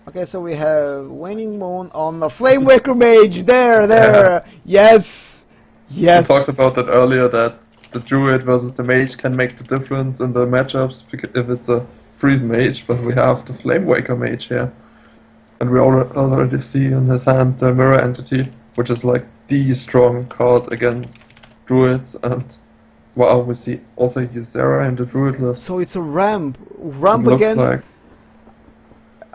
Okay, so we have Waningmoon on the Flame Waker Mage. There. Yes. We talked about that earlier, that the Druid versus the Mage can make the difference in the matchups if it's a Freeze Mage, but we have the Flame Waker Mage here. And we already see in his hand the Mirror Entity, which is like the strong card against Druids, and wow, we see also Ysera in the Druid list. So it's a ramp It against... like.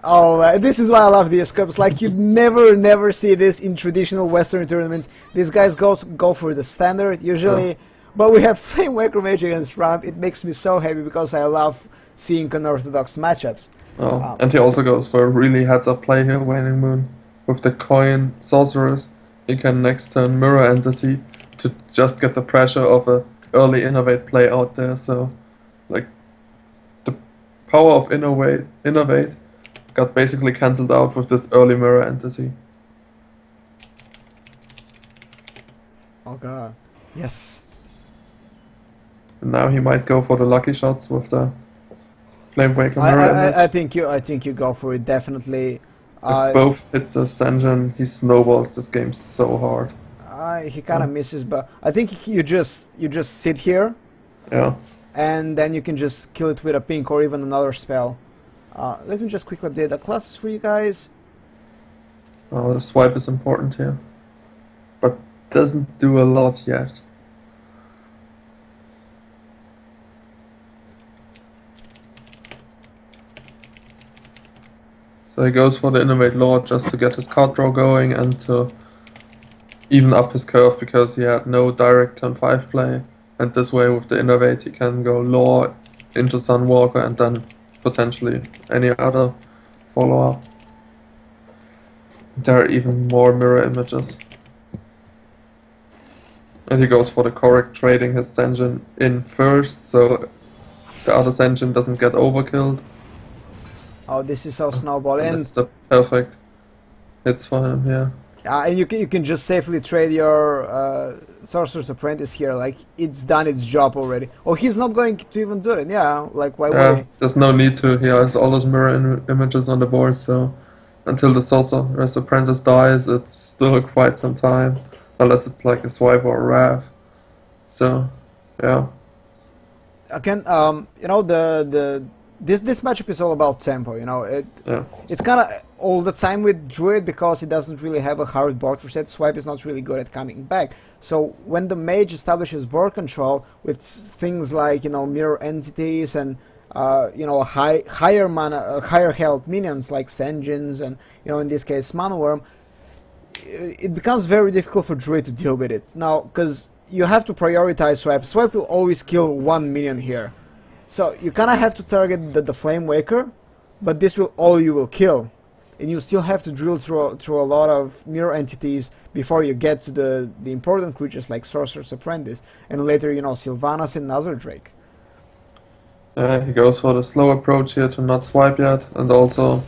Oh, this is why I love these cups. Like, you never see this in traditional Western tournaments. These guys go for the standard usually, Yeah. but we have Flame Waker Mage against ramp. It makes me so happy because I love seeing unorthodox matchups. Oh, and he also goes for a really heads-up play here, Waningmoon. With the coin Sorceress, he can next turn Mirror Entity to just get the pressure of a early Innovate play out there. So, like, the power of Innovate got basically cancelled out with this early Mirror Entity. Oh god, yes. And now he might go for the lucky shots with the Flame Waker Mirror Image. I think you go for it definitely. If both hit the Ascension, he snowballs this game so hard. He kind of misses, but I think you just sit here. Yeah. And then you can just kill it with a pink or even another spell. Let me just quickly update the classes for you guys. Oh, the swipe is important here, but doesn't do a lot yet. So he goes for the Innovate Lord just to get his card draw going and to even up his curve, because he had no direct turn 5 play, and this way with the Innovate he can go Lore into Sunwalker and then potentially any other follow-up. There are even more mirror images. And he goes for the correct, trading his Senjin in first, so the other Senjin doesn't get overkilled. Oh, this is so snowballing. And it's the perfect hits for him here. And you can just safely trade your Sorcerer's Apprentice here. Like, it's done its job already. Oh, he's not going to even do it. Yeah, like, why would he? There's no need to. He has all those mirror images on the board, so until the Sorcerer's Apprentice dies, it's still quite some time. Unless it's like a swipe or a wrath. So, yeah. Again, you know, this matchup is all about tempo, you know. It's kind of all the time with Druid because it doesn't really have a hard board reset. Swipe is not really good at coming back. So when the mage establishes board control with things like, you know, mirror entities and you know, higher mana, higher health minions like Senjins and, you know, in this case Mana Worm, it becomes very difficult for Druid to deal with it now, because you have to prioritize swipe. Swipe will always kill one minion here. So you kind of have to target the Flame Waker, but this will all you will kill. And you still have to drill through a lot of mirror entities before you get to the important creatures like Sorcerer's Apprentice, and later, you know, Sylvanas and Nazar Drake. He goes for the slow approach here to not swipe yet, and also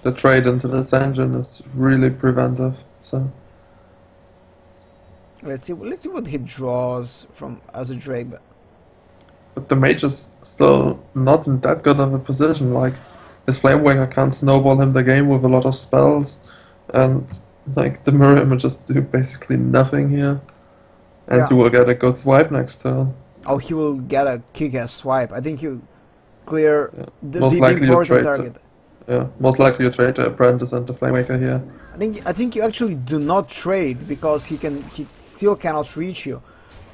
the trade into this engine is really preventive. So let's see what he draws from Nazar Drake. But the mage is still not in that good of a position. Like, his Flame Waker can't snowball him the game with a lot of spells, and like the mirror images do basically nothing here. And you will get a good swipe next turn. Oh, he will get a kick-ass swipe. I think you clear the important target. Most likely you trade the Apprentice and the Flame Waker here. I think you actually do not trade because he still cannot reach you.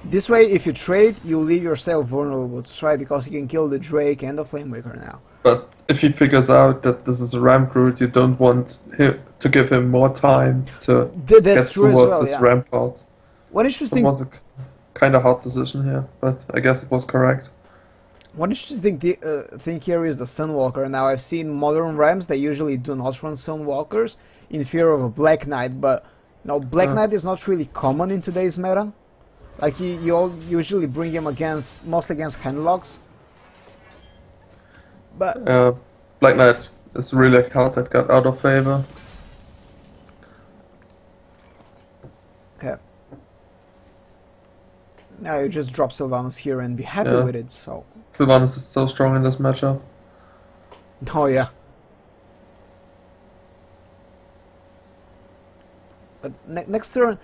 This way, if you trade, you leave yourself vulnerable to strike because he can kill the Drake and the Flame Waker now. But if he figures out that this is a ramp route, you don't want him to give him more time to get towards his ramparts. What interesting? It was a kind of hard decision here, but I guess it was correct. One interesting thing here is the Sunwalker. Now, I've seen modern ramps that usually do not run Sunwalkers in fear of a Black Knight, but now Black Knight is not really common in today's meta. Like, you all usually bring him mostly against handlocks. But Black Knight is really a card that got out of favor. Okay. Now you just drop Sylvanas here and be happy with it. So Sylvanas is so strong in this matchup. Oh yeah. But next turn,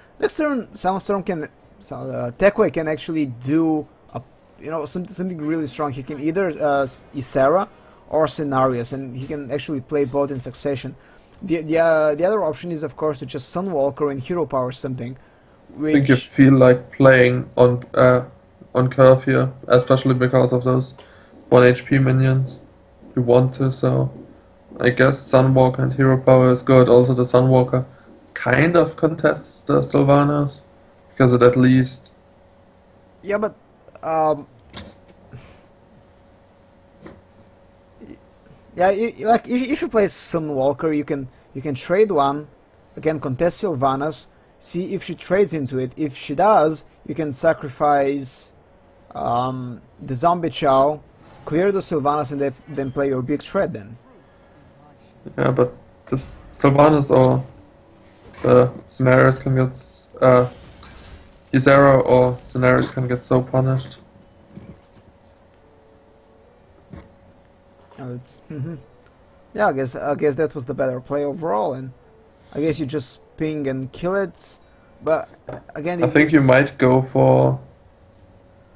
Sandstorm can, Teckwei can actually do something really strong. He can either Ysera or Scenarios, and he can actually play both in succession. The other option is, of course, to just Sunwalker and Hero Power something. I think you feel like playing on curve here, especially because of those 1 HP minions. You want to, so I guess Sunwalker and Hero Power is good. Also, the Sunwalker kind of contests the Sylvanas because it at least. Yeah, but yeah, like if you play Sunwalker, you can trade one, again contest Sylvanas, see if she trades into it. If she does, you can sacrifice the Zombie Chow, clear the Sylvanas, and then play your big threat then. Yeah, but the Sylvanas or the Scenarios can get Ysera or Scenarios can get so punished. Oh, yeah, I guess that was the better play overall, and I guess you just ping and kill it. But again, I think you might go for.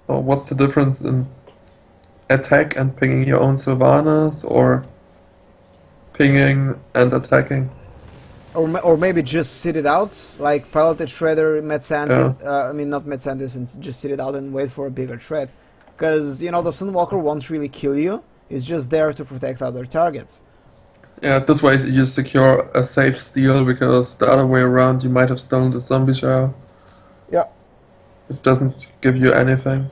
Oh, what's the difference in attack and pinging your own Sylvanas, or pinging and attacking? Or maybe just sit it out, like Piloted Shredder, Mad Scientist, Yeah. I mean not Mad Scientist, and just sit it out and wait for a bigger threat. Because, the Sunwalker won't really kill you, it's just there to protect other targets. Yeah, this way you secure a safe steal, because the other way around you might have stolen the Zombie Shower. Yeah. It doesn't give you anything.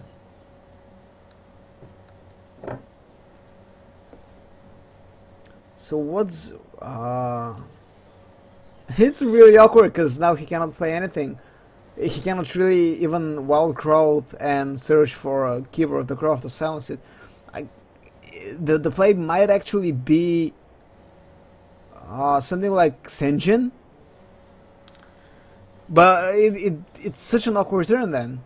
So what's... It's really awkward, because now he cannot play anything. He cannot really even Wild Growth and search for a Keeper of the Croft to silence it. The play might actually be something like Senjin, but it's such an awkward turn then.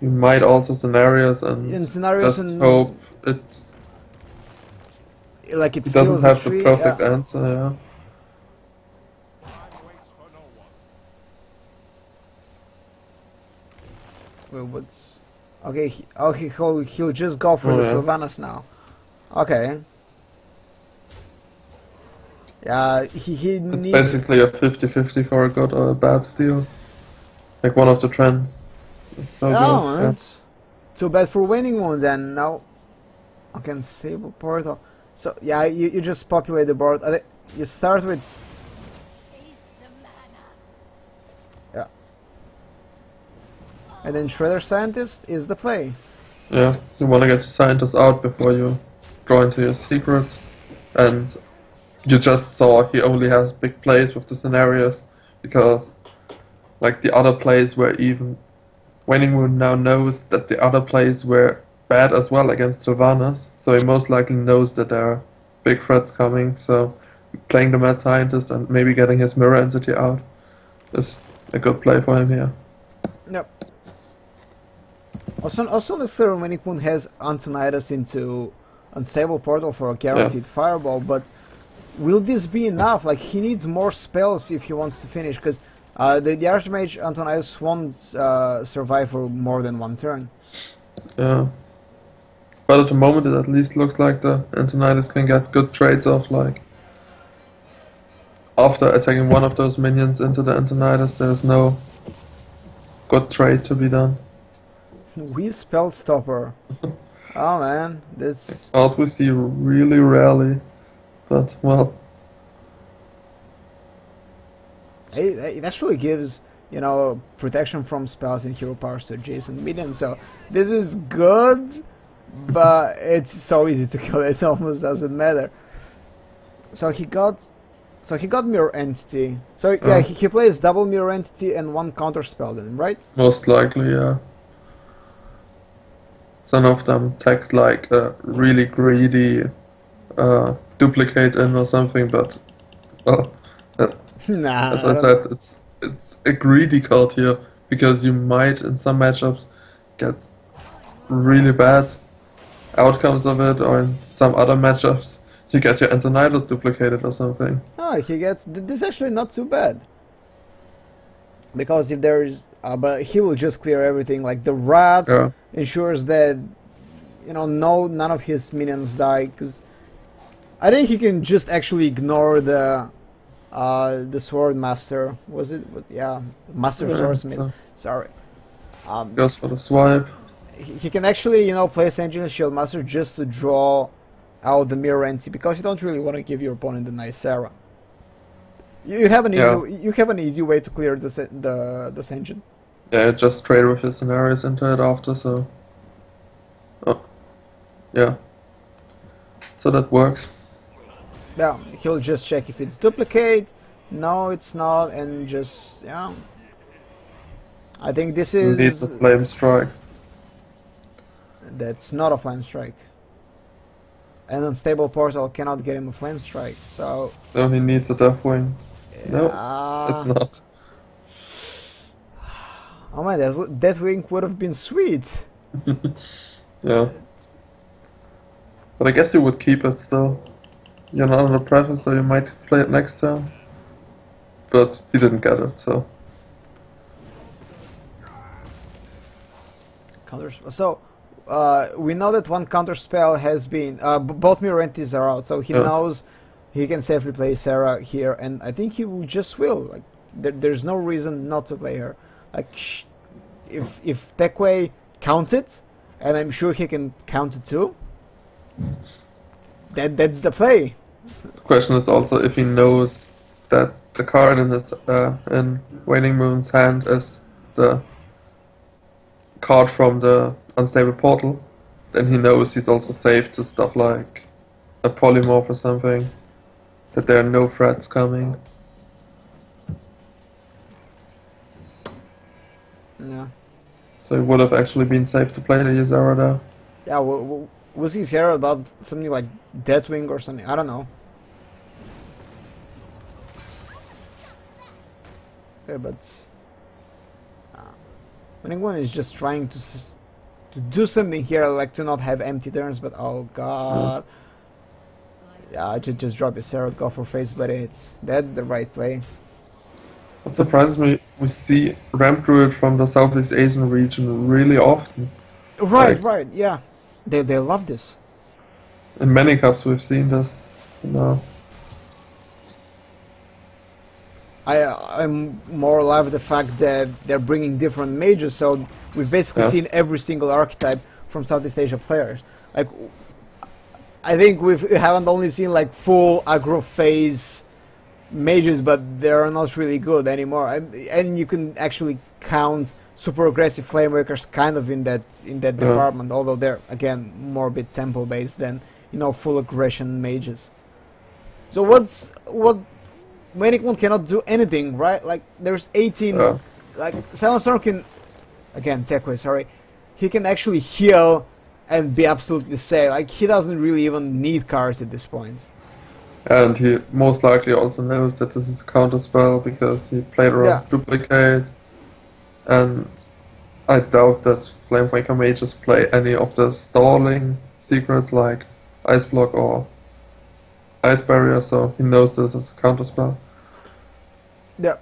You might also Scenarios and just hope it doesn't have the perfect answer. Yeah. Wait, what's... Okay, he'll just go for the Sylvanas now. Okay. Yeah, he It's needs... basically a 50-50 for a good or a bad steal. Like one of the trends. It's so good. Yeah. It's too bad for Waningmoon then. Now I can save a portal. So yeah, you just populate the board. You start with... Yeah. And then Shredder Scientist is the play. Yeah, you want to get your Scientist out before you draw into your secrets. And you just saw he only has big plays with the Scenarios, because like the other plays were even... Waningmoon now knows that the other plays were bad as well against Sylvanas, so he most likely knows that there are big threats coming, so playing the Mad Scientist and maybe getting his Mirror Entity out is a good play for him here. Yep. Also next turn Waningmoon has Antonidas into Unstable Portal for a guaranteed Fireball, but will this be enough? Like, he needs more spells if he wants to finish, because the Archmage Antonidas won't survive for more than one turn. Yeah. But at the moment it at least looks like the Antonidas can get good trades off, like after attacking one of those minions into the Antonidas, there's no good trade to be done. We Spell Stopper. Oh man, this... Out we see really rarely, but well... It actually gives, protection from spells and hero powers to adjacent minions, so this is good, but it's so easy to kill, it almost doesn't matter. So he got Mirror Entity. So yeah, he plays double Mirror Entity and one counter spell then, right? Most likely, yeah. Some of them tagged like a really greedy duplicate in or something, but well, nah, as I said, it's a greedy card here, because you might in some matchups get really bad outcomes of it, or in some other matchups you get your Antonidas duplicated or something. Oh, he gets... This is actually not too bad. because if there's, but he will just clear everything. Like the rat ensures that none of his minions die, because I think he can just actually ignore the sword master. Was it? Yeah, master swordsmith. So Sorry. goes for the swipe. He can actually place engine shield master just to draw out the mirror entity, because you don't really want to give your opponent a nice era. You have an easy way to clear this engine. Yeah, just trade with his scenarios into it after, so yeah. So that works. Yeah, he'll just check if it's duplicate. No, it's not, and just I think this is. Needs a flame strike. That's not a flame strike. An unstable portal cannot get him a flame strike, so. No, he needs a death wing. No, it's not. Oh man, that wing would have been sweet. Yeah. But I guess you would keep it still. You're not under pressure, so you might play it next turn. But he didn't get it, so. So, we know that one counter spell has been. Both mirror entities are out, so he knows he can safely play Sarah here, and I think he just will. Like, there's no reason not to play her. Like, if Teckwei counted, and I'm sure he can count it too. That's the play. The question is also if he knows that the card in his in Waningmoon's hand is the card from the unstable portal, then he knows he's also safe to stuff like a polymorph or something, that there are no threats coming. Yeah. So it would have actually been safe to play the Ysera there. Yeah, was his hair about something like Deathwing or something? I don't know. Okay, but Waningmoon is just trying to do something here, like to not have empty turns, but oh god. Yeah, just drop your Sarah, go for face, but that's the right play. What surprises me, we see Ramp Druid from the Southeast Asian region really often. Right, right, yeah. They love this. In many cups we've seen this. No. I'm more alive with the fact that they're bringing different mages, so we've basically seen every single archetype from Southeast Asia players. Like, I think we haven't only seen like full aggro phase mages, but they're not really good anymore. And you can actually count super aggressive flamewakers kind of in that department, although they're again more a bit tempo based than full aggression mages. So what Waningmoon cannot do anything, right? Like there's 18 like Silent Storm can again Teckwei, sorry. He can actually heal and be absolutely safe. Like he doesn't really even need cards at this point. And he most likely also knows that this is a counter spell because he played around duplicate. And I doubt that Flamewaker mages play any of the stalling secrets like Ice Block or Ice Barrier, so he knows this is a counter spell. Yeah.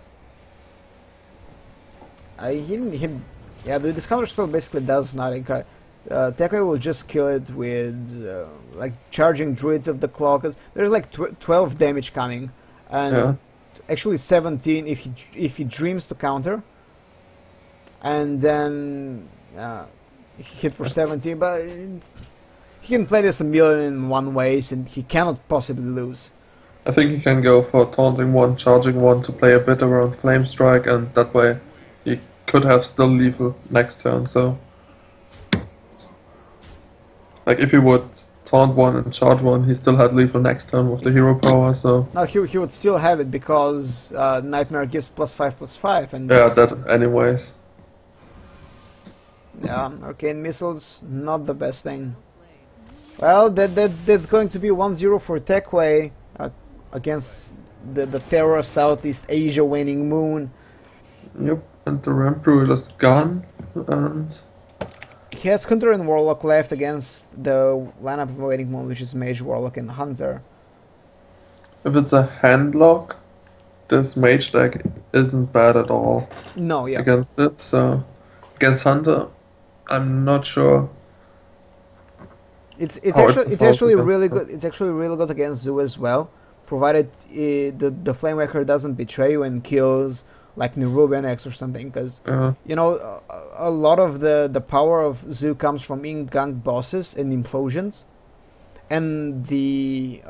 This counter spell basically does nothing. Teckwei will just kill it with like charging druids of the claw, because there's like 12 damage coming, and actually 17 if he dreams to counter, and then hit for 17. But he can play this 1,000,001 ways, and he cannot possibly lose. I think he can go for taunting one, charging one to play a bit around flame strike, and that way he could have still lethal next turn. So. Like if he would taunt one and charge one, he still had lethal next turn with the hero power, so... No, he would still have it because Nightmare gives +5/+5 and... Yeah, that anyways. Yeah, arcane missiles, not the best thing. Well, that's going to be 1-0 for Teckwei against the terror of Southeast Asia Waningmoon. Yep, and the Ramp Druid is gone, and... He has Hunter and Warlock left against the lineup of Waningmoon, which is Mage, Warlock, and Hunter. If it's a handlock, this mage deck isn't bad at all No, yeah. against it. So against Hunter, I'm not sure. It's how actually against really it. good. It's actually really good against Zoo as well, provided the Flamewaker doesn't betray you and kills like Nerubian X or something. Because you know a lot of the power of Zoo comes from in-gang bosses and implosions, and the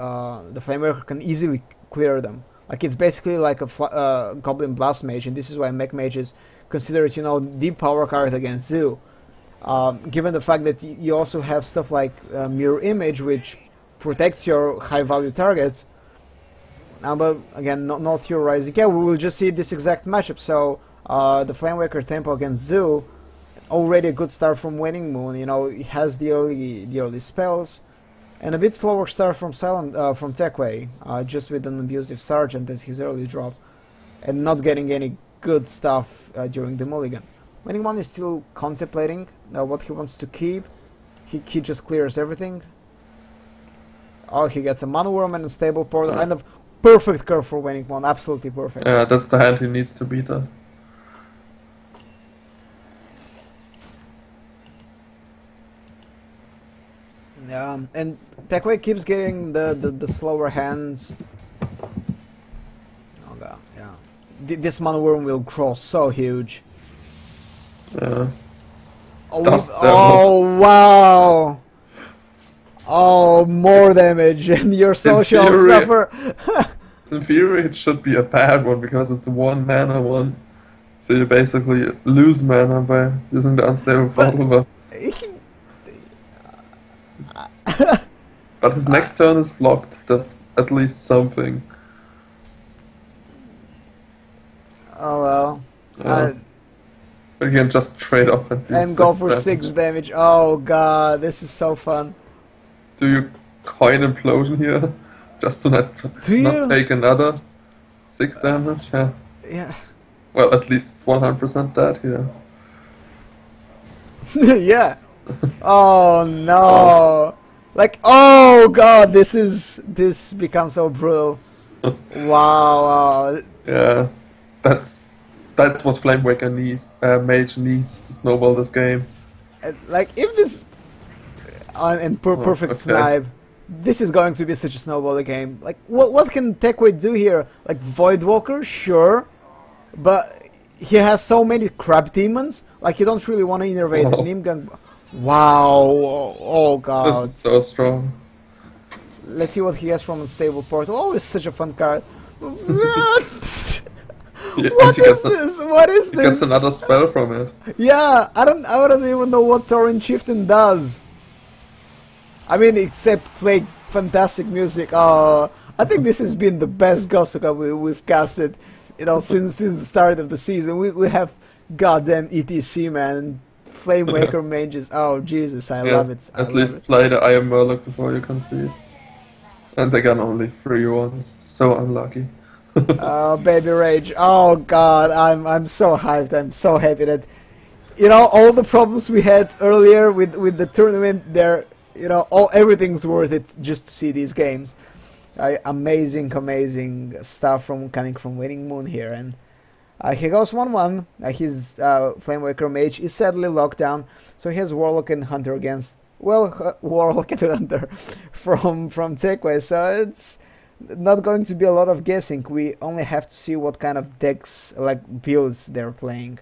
Flamewaker can easily clear them. Like it's basically like a Goblin Blast Mage, and this is why Mech Mages consider it, you know, the power card against Zoo. Given the fact that you also have stuff like Mirror Image, which protects your high-value targets. But again, not theorizing. Yeah, we will just see this exact matchup. So the Flamewaker tempo against Zoo, already a good start from Waningmoon. You know, it has the early spells, and a bit slower start from from Teckwei, just with an abusive Sergeant as his early drop, and not getting any good stuff during the mulligan. Waningmoon is still contemplating what he wants to keep. He just clears everything. Oh, he gets a Mana Worm and a Stable Portal, and a perfect curve for Waningmoon, absolutely perfect. Yeah, that's the hand he needs to beat her. And Teckwei keeps getting the slower hands. Oh god, yeah. This Mana Worm will grow so huge. Yeah. Oh wow! Oh, more damage, and your social suffer. In theory, it should be a bad one because it's a 1 mana one. So you basically lose mana by using the unstable portal. But his next turn is blocked. That's at least something. Oh well. But you can just trade off and go for 6 damage. Oh god, this is so fun. Do you coin Implosion here? Just to not take another 6 damage? Yeah. Yeah. Well, at least it's 100% dead here. Yeah. Oh no. Like, oh god, this becomes so brutal. Wow. Yeah. That's what Flamewaker needs. Mage needs to snowball this game. Like, if this perfect snipe, this is going to be such a snowball game. Like, what can Teckwei do here? Like, Voidwalker, sure, but he has so many crab demons. Like, you don't really want to innervate the Nimgang. Wow! Oh god! This is so strong. Let's see what he has from Unstable Portal. Oh, it's such a fun card. Yeah, what is this? What is this? He gets another spell from it. Yeah, I don't even know what Torrent Chieftain does. I mean, except play fantastic music. I think this has been the best GosuCup we've casted, you know, since the start of the season. We have goddamn ETC, man. Flamewaker mages. Oh Jesus, I love it. At least play the Iron Murloc before you concede. And they got only 3 ones. So unlucky. Oh, baby rage. Oh god, I'm so hyped. I'm so happy that, you know, all the problems we had earlier with the tournament, they're, you know, everything's worth it just to see these games. Amazing stuff coming from Waningmoon here, and he goes 1-1. His Flamewaker mage is sadly locked down, so he has Warlock and Hunter against, well, Warlock and Hunter from Teckwei, so it's not going to be a lot of guessing. We only have to see what kind of decks, like builds, they're playing.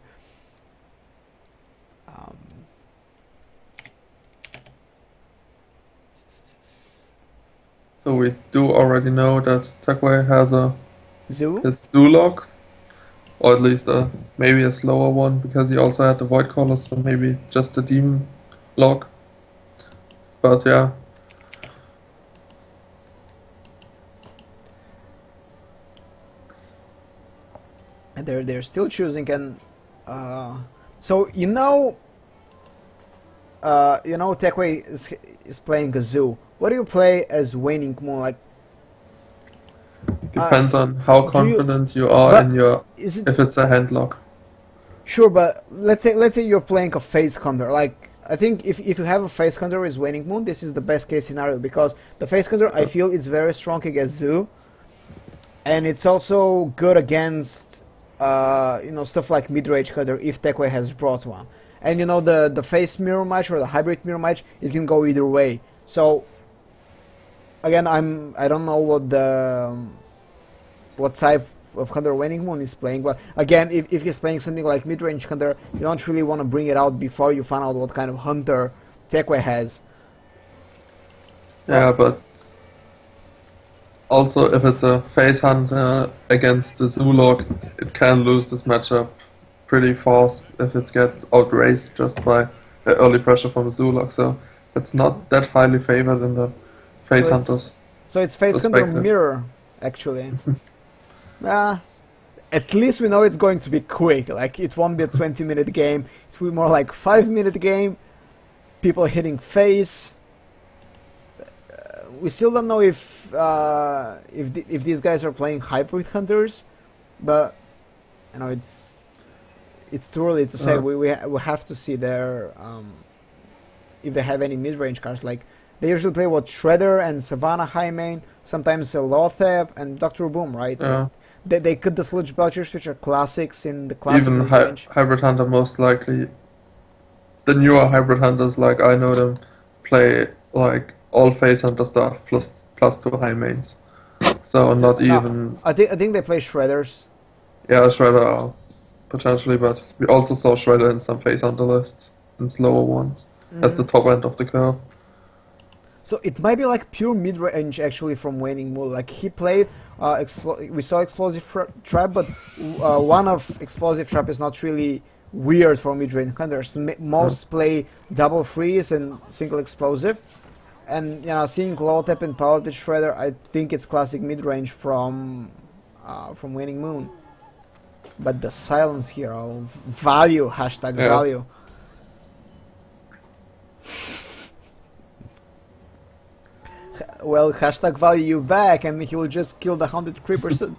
So we do already know that Teckwei has his Zoo lock, or at least maybe a slower one, because he also had the Void Caller, so maybe just a Demon lock. But yeah. And they're still choosing, and so you know Teckwei is playing a Zoo. What do you play as Waningmoon? Like, depends on how confident you are in your if it's a hand lock. Sure, but let's say you're playing a Face Hunter. Like, I think if you have a Face Hunter as Waningmoon, this is the best case scenario, because the Face Hunter, I feel, it's very strong against Zoo. and it's also good against stuff like mid-range cutter if Teckwei has brought one. And the face mirror match or the hybrid mirror match, it can go either way. So again, I don't know what type of Hunter Waningmoon is playing, but again, if he's playing something like mid-range Hunter, you don't really want to bring it out before you find out what kind of Hunter Teckwei has. Yeah, but also if it's a face Hunter against the Zulog, it can lose this matchup pretty fast if it gets outraced just by the early pressure from the Zulog, so it's not that highly favored in the face Hunters. So it's face Hunter mirror, actually. At least we know it's going to be quick. Like, it won't be a 20-minute game. It will be more like 5-minute game. People hitting face. We still don't know if these guys are playing hybrid hunters, but it's too early to say. We have to see their if they have any mid-range cards. Like, they usually play Shredder and Savannah high main, sometimes Lothep and Dr. Boom, right? Yeah. They cut the Sludge Belchers, which are classics in the classic even hybrid hunter most likely. The newer hybrid hunters, like I know them, play like all face hunter stuff plus 2 high mains. So not even. I think they play Shredders. Yeah, Shredder potentially, but we also saw Shredder in some face hunter lists in slower ones. That's the top end of the curve. So it might be like pure mid-range actually from Waningmoon. Like, he played, we saw Explosive Trap, but one of Explosive Trap is not really weird for mid-range hunters. Most play double freeze and single explosive. And seeing Lothep and Piloted Shredder, I think it's classic mid-range from Waningmoon. But the silence here, value, hashtag value. Well, hashtag value you back, and he will just kill the 100 creepers. I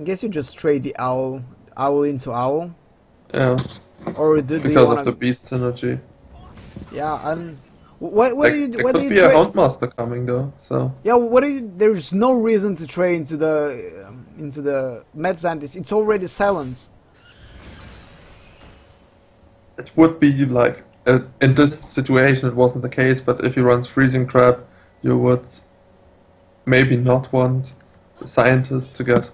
guess you just trade the owl into owl. Yeah. Or do because you of the beast synergy. Yeah, and what do you? There could be a Houndmaster coming though. So yeah, there's no reason to trade into the Metzantis. It's already silenced. It would be like in this situation it wasn't the case, but if he runs freezing trap, you would maybe not want the scientist to get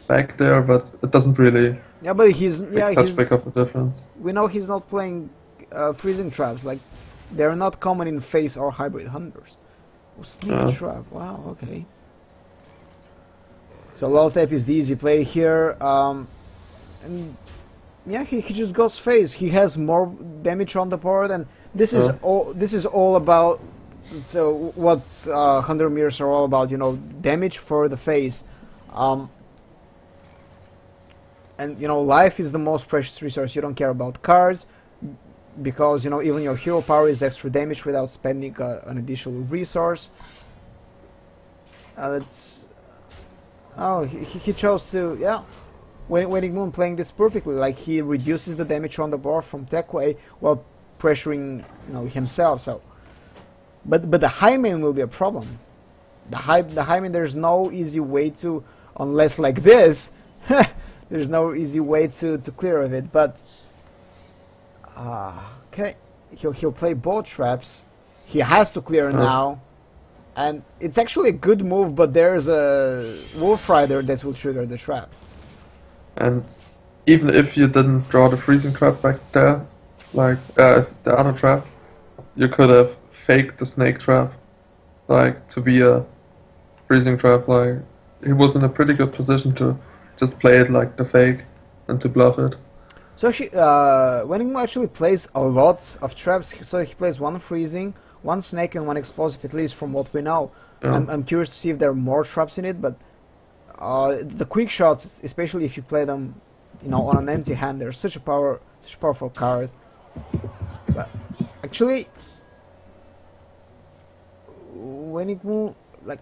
back there, but it doesn't really. Yeah, but he's such big of a difference. We know he's not playing freezing traps. Like, they're not common in face or hybrid hunters. Sneaky trap. Wow. Okay. So Lothep is the easy play here, and yeah, he just goes face. He has more damage on the board, and this is all. This is all about. So what Hunter mirrors are all about, damage for the face. And life is the most precious resource. You don't care about cards, because even your hero power is extra damage without spending an additional resource. He chose to Waningmoon playing this perfectly. Like, he reduces the damage on the board from Teckwei while pressuring himself. So, but the high main will be a problem. The high main, there's no easy way to, unless like this. There's no easy way to clear of it, but okay, he'll play both traps. He has to clear now, and it's actually a good move. But there's a Wolf Rider that will trigger the trap. And even if you didn't draw the freezing trap back there, like the other trap, you could have faked the snake trap, like to be a freezing trap. Like, he was in a pretty good position to just play it like the fake and to bluff it. So Waningmoon actually plays a lot of traps. So he plays one freezing, one snake, and one explosive, at least from what we know. Yeah. I'm curious to see if there are more traps in it, but the quick shots, especially if you play them, on an empty hand, they're such a powerful card. But actually, Waningmoon, like,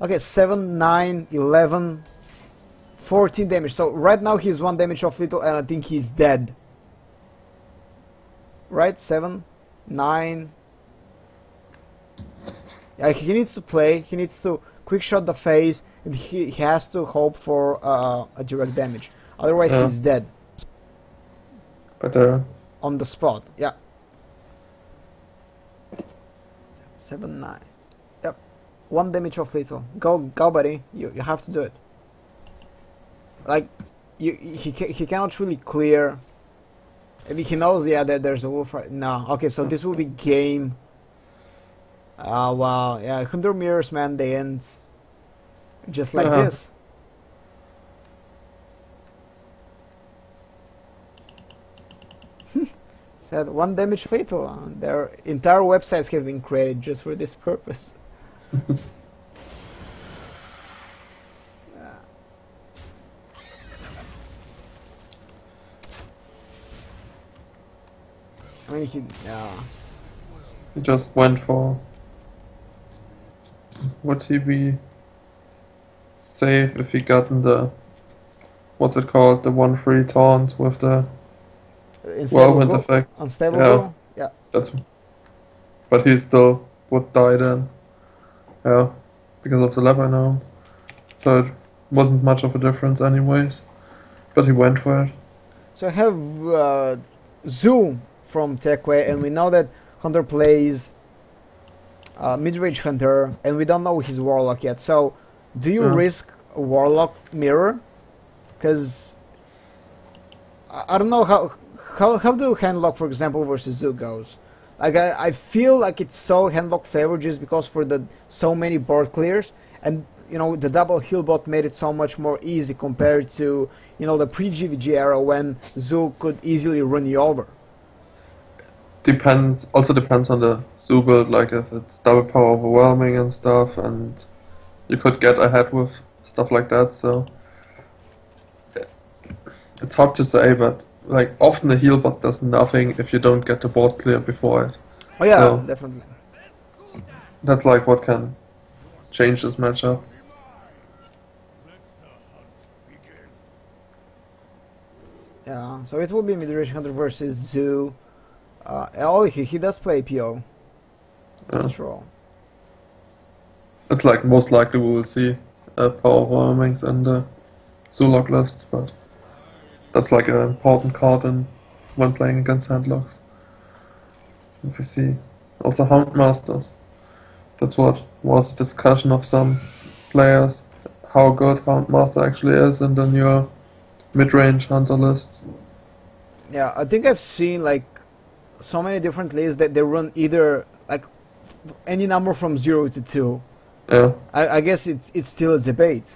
okay, 7, 9, 11. 14 damage. So right now he's 1 damage off Little, and I think he's dead. right? 7, 9. Yeah, he needs to play. He needs to quick shot the face, and he has to hope for a direct damage. Otherwise, he's dead. But on the spot. Yeah. 7, 9. Yep. 1 damage of lethal. Go, buddy. You have to do it. Like, he cannot really clear. Maybe he knows, yeah, that there's a wolf right now. Okay, so this will be game. Wow, yeah, 100 mirrors, man, they end just like this. Said 1 damage fatal. Their entire websites have been created just for this purpose. I mean, he just went for. Would he be safe if he gotten the, what's it called, the 1-3 taunt with the whirlwind effect? Unstable. Yeah. That's. But he still would die then. Yeah, because of the lever now. So it wasn't much of a difference anyways. But he went for it. So I have Zoo from Teckwei, and we know that Hunter plays mid-range Hunter, and we don't know his Warlock yet. So do you risk a Warlock mirror? Because I don't know how do Handlock, for example, versus Zoo goes. Like I feel like it's so Handlock favored just because for the so many board clears, and you know the double heal bot made it so much more easy compared to the pre-GVG era when Zoo could easily run you over. Also depends on the Zoo build, like if it's double power overwhelming and stuff, and you could get ahead with stuff like that, so it's hard to say, but like often the heal bot does nothing if you don't get the board clear before it. Oh yeah, so definitely. That's like what can change this matchup. Yeah, so it will be mid-range Hunter versus Zoo. Oh, he does play PO. That's wrong. It's like most likely we will see power overwhelmings and Zoolock lists, but that's like an important card when playing against Handlocks. If we see also Houndmasters, that's what was a discussion of some players, how good Houndmaster actually is in the newer mid-range Hunter lists. Yeah, I think I've seen like so many different lists that they run either like any number from 0 to 2. Yeah. I guess it's still a debate.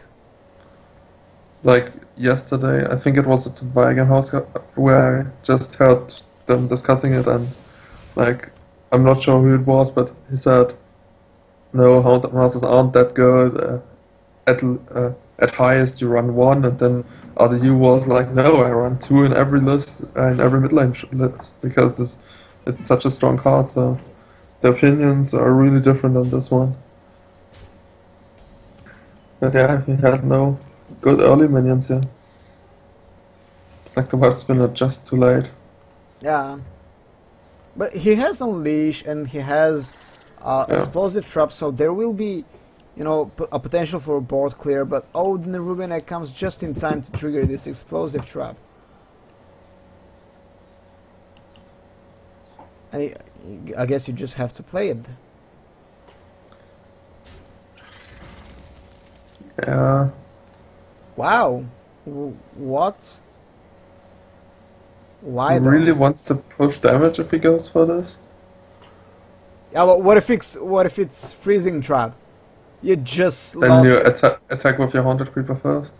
Like yesterday, I think it was at the Wagon House where I just heard them discussing it, and like I'm not sure who it was, but he said, "No, Houndmasters aren't that good. At highest you run 1, and then RDU was like, no, I run 2 in every list, in every mid-lane list, because it's such a strong card." So the opinions are really different on this one. But yeah, he had no good early minions here. Like the Web Spinner just too late. Yeah. But he has Unleash and he has Explosive Trap, so there will be, a potential for a board clear, but the Rubinek comes just in time to trigger this Explosive Trap. I guess you just have to play it. Yeah. Wow. What? Why? He really wants to push damage if he goes for this? Yeah, but what if it's Freezing Trap? You just then lost you attack with your Haunted Creeper first?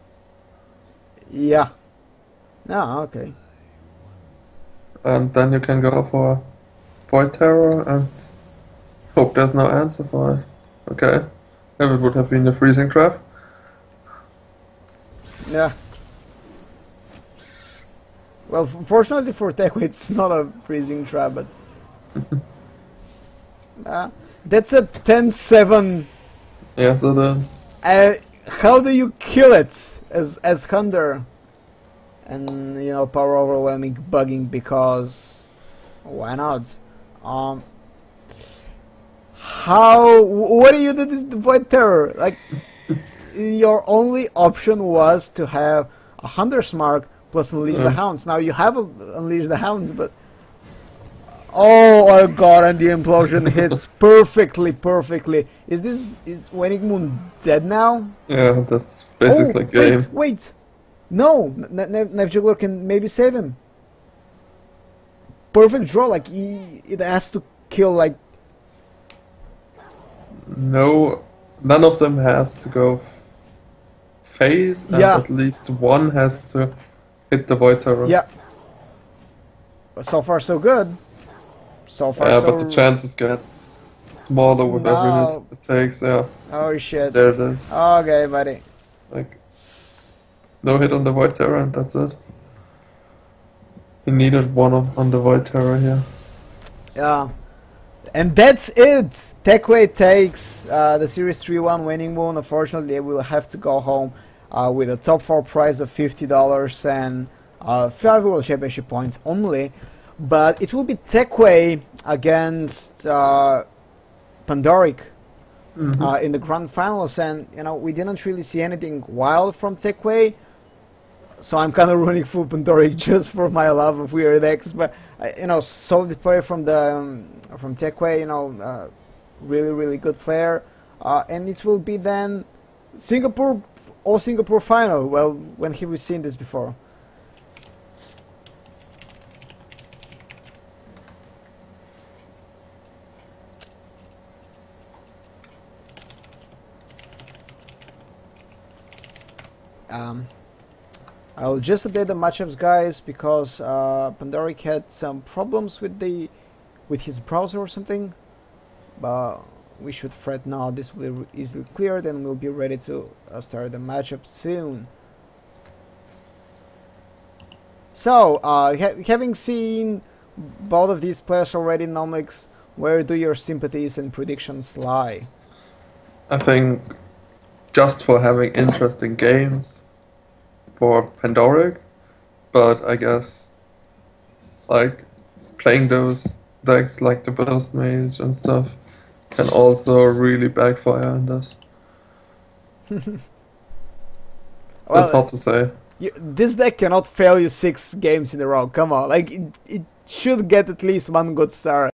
Yeah. No, okay. And then you can go for Void Terror and hope there's no answer for it. Okay. If it would have been the Freezing Trap. Yeah. Well, fortunately for Teckwei, it's not a Freezing Trap, but that's a 10-7. Yes, it is. How do you kill it as Hunter? And power overwhelming bugging because Why not? Um, what do you do this Void Terror? Like, your only option was to have a Hunter's Mark plus Unleash the Hounds. Now you have Unleash the Hounds, but... Oh my god, and the implosion hits perfectly. Is Waningmoon dead now? Yeah, that's basically game. Wait! No! Knife Juggler can maybe save him. Perfect draw, like, it has to kill, like... No, none of them has to go phase, and at least one has to hit the Void Terror. Yeah. So far so good. So far yeah, so... but the chances get smaller with every hit it takes, yeah. Oh shit. There it is. Okay, buddy. Like, no hit on the Void Terror and that's it. He needed one on the Void Terror here. Yeah. And that's it! Teckwei takes the Series 3-1 Waningmoon. Unfortunately, they will have to go home with a top 4 prize of $50 and 5 World Championship points only. But it will be Teckwei against Pandoric in the Grand Finals, and you know we didn't really see anything wild from Teckwei, so I'm kind of rooting for Pandoric just for my love of weird decks. But you know, solid play from Teckwei, you know, really good player, and it will be then Singapore final. Well, when have we seen this before? I'll just update the matchups, guys, because Pandoric had some problems with his browser or something, but we should fret now. This will be easily cleared and we'll be ready to start the matchup soon. So, having seen both of these players already, Nomix, where do your sympathies and predictions lie? I think just for having interesting games for Pandoric, but I guess like playing those decks like the Burst Mage and stuff can also really backfire on this. So well, it's hard to say. This deck cannot fail you 6 games in a row. Come on, like it should get at least one good start.